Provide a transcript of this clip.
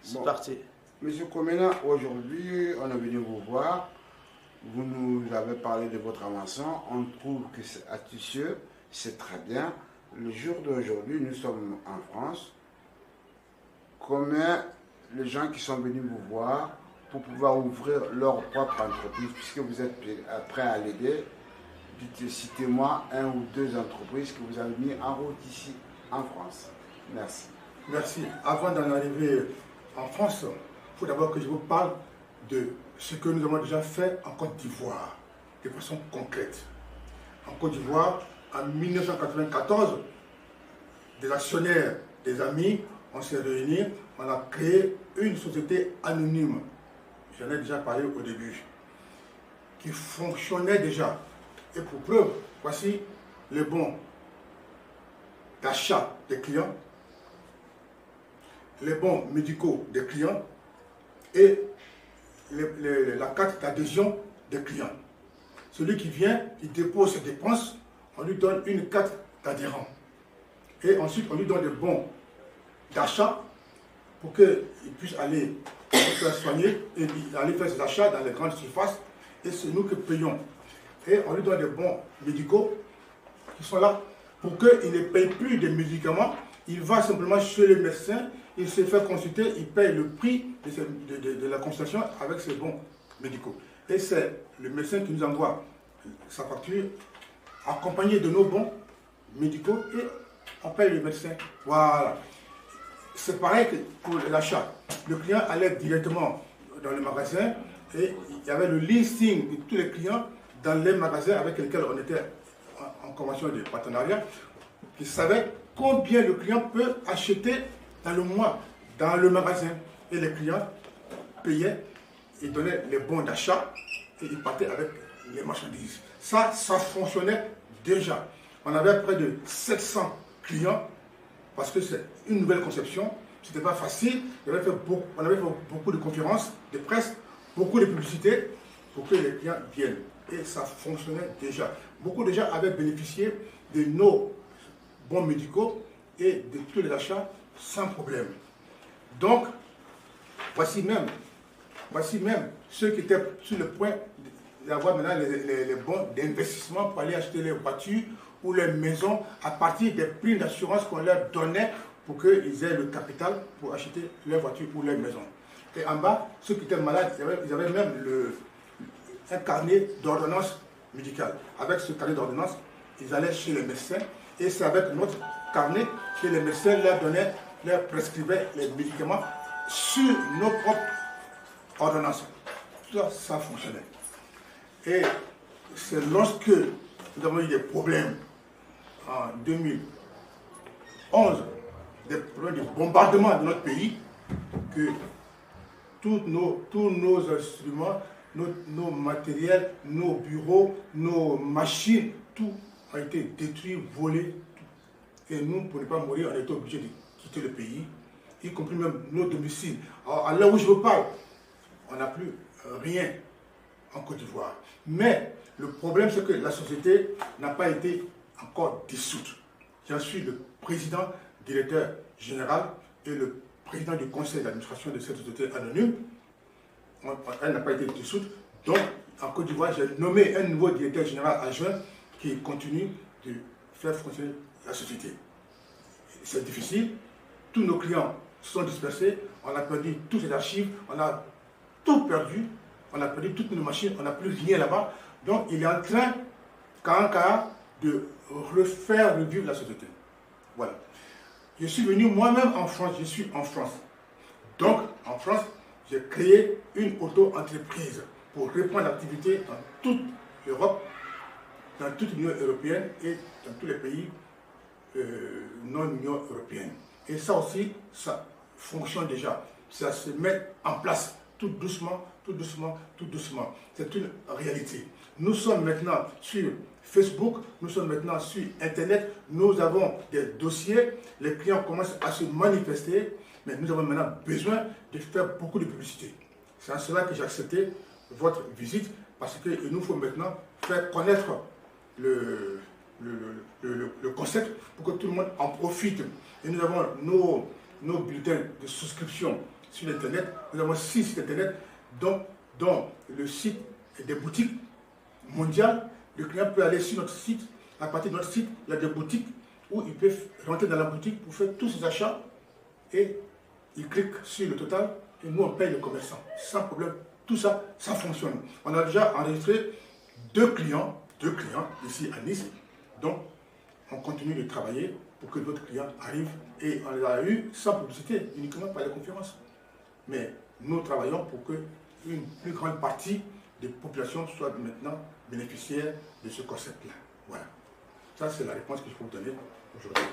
C'est parti. Monsieur Komena, aujourd'hui, on est venu vous voir. Vous nous avez parlé de votre avancement. On trouve que c'est astucieux, c'est très bien. Le jour d'aujourd'hui, nous sommes en France. Combien les gens qui sont venus vous voir pour pouvoir ouvrir leur propre entreprise, puisque vous êtes prêt à l'aider, citez-moi un ou deux entreprises que vous avez mis en route ici en France. Merci. Merci. Avant d'en arriver en France, il faut d'abord que je vous parle de ce que nous avons déjà fait en Côte d'Ivoire, de façon concrète. En Côte d'Ivoire, en 1994, des actionnaires, des amis, on s'est réunis, on a créé une société anonyme, j'en ai déjà parlé au début, qui fonctionnait déjà. Et pour preuve, voici les bons d'achat des clients, les bons médicaux des clients et la carte d'adhésion des clients. Celui qui vient, il dépose ses dépenses, on lui donne une carte d'adhérent. Et ensuite, on lui donne des bons d'achat pour qu'il puisse aller se faire soigner et aller faire ses achats dans les grandes surfaces. Et c'est nous qui payons. Et on lui donne des bons médicaux qui sont là pour qu'il ne paye plus de médicaments. Il va simplement chez le médecin, il se fait consulter, il paye le prix de la consultation avec ses bons médicaux. Et c'est le médecin qui nous envoie sa facture accompagné de nos bons médicaux et on paye le médecin. Voilà. C'est pareil que pour l'achat. Le client allait directement dans le magasin et il y avait le listing de tous les clients dans les magasins avec lesquels on était en convention de partenariat, qui savaient combien le client peut acheter dans le mois, dans le magasin. Et les clients payaient, ils donnaient les bons d'achat et ils partaient avec les marchandises. Ça fonctionnait déjà. On avait près de 700 clients parce que c'est une nouvelle conception. C'était pas facile. On avait fait beaucoup de conférences, de presse, beaucoup de publicités pour que les clients viennent. Et ça fonctionnait déjà. Beaucoup de gens avaient bénéficié de nos bons médicaux et de tous les achats sans problème. Donc, voici même ceux qui étaient sur le point d'avoir maintenant les bons d'investissement pour aller acheter les voitures ou les maisons à partir des primes d'assurance qu'on leur donnait pour qu'ils aient le capital pour acheter leurs voitures ou leurs maisons. Et en bas, ceux qui étaient malades, ils avaient même un carnet d'ordonnance médicale. Avec ce carnet d'ordonnance, ils allaient chez les médecins et c'est avec notre carnet que les médecins leur prescrivaient les médicaments sur nos propres ordonnances. Tout ça fonctionnait. Et c'est lorsque nous avons eu des problèmes en 2011, des problèmes de bombardement de notre pays, que tous nos instruments, nos matériels, nos bureaux, nos machines, tout a été détruit, volé. Et nous, pour ne pas mourir, on a été obligés de quitter le pays, y compris même nos domiciles. Alors, à l'heure où je vous parle, on n'a plus rien en Côte d'Ivoire. Mais le problème, c'est que la société n'a pas été encore dissoute. J'en suis le président, directeur général et le président du conseil d'administration de cette société anonyme. Elle n'a pas été dissoute. Donc, en Côte d'Ivoire, j'ai nommé un nouveau directeur général adjoint qui continue de faire fonctionner la société. C'est difficile. Tous nos clients sont dispersés. On a perdu toutes les archives. On a tout perdu. On a perdu toutes nos machines. On n'a plus rien là-bas. Donc, il est en train, de refaire revivre la société. Voilà. Je suis venu moi-même en France. Je suis en France. Donc, en France, j'ai créé une auto-entreprise pour reprendre l'activité dans toute l'Europe, dans toute l'Union européenne et dans tous les pays non-Union européenne. Et ça aussi, ça fonctionne déjà. Ça se met en place tout doucement, tout doucement, tout doucement. C'est une réalité. Nous sommes maintenant sur Facebook, nous sommes maintenant sur Internet, nous avons des dossiers, les clients commencent à se manifester, mais nous avons maintenant besoin de faire beaucoup de publicité. C'est en cela que j'ai accepté votre visite, parce qu'il nous faut maintenant faire connaître le concept pour que tout le monde en profite. Et nous avons nos bulletins de souscription sur Internet. Nous avons 6 sites Internet, dont le site des boutiques mondiales. Le client peut aller sur notre site. À partir de notre site, il y a des boutiques où il peut rentrer dans la boutique pour faire tous ses achats et il clique sur le total et nous on paye le commerçant sans problème. Tout ça, ça fonctionne. On a déjà enregistré deux clients ici à Nice. Donc, on continue de travailler pour que d'autres clients arrivent et on les a eu sans publicité, uniquement par les conférences. Mais nous travaillons pour que une plus grande partie des populations soient maintenant bénéficiaires de ce concept-là. Voilà. Ça, c'est la réponse que je peux vous donner aujourd'hui.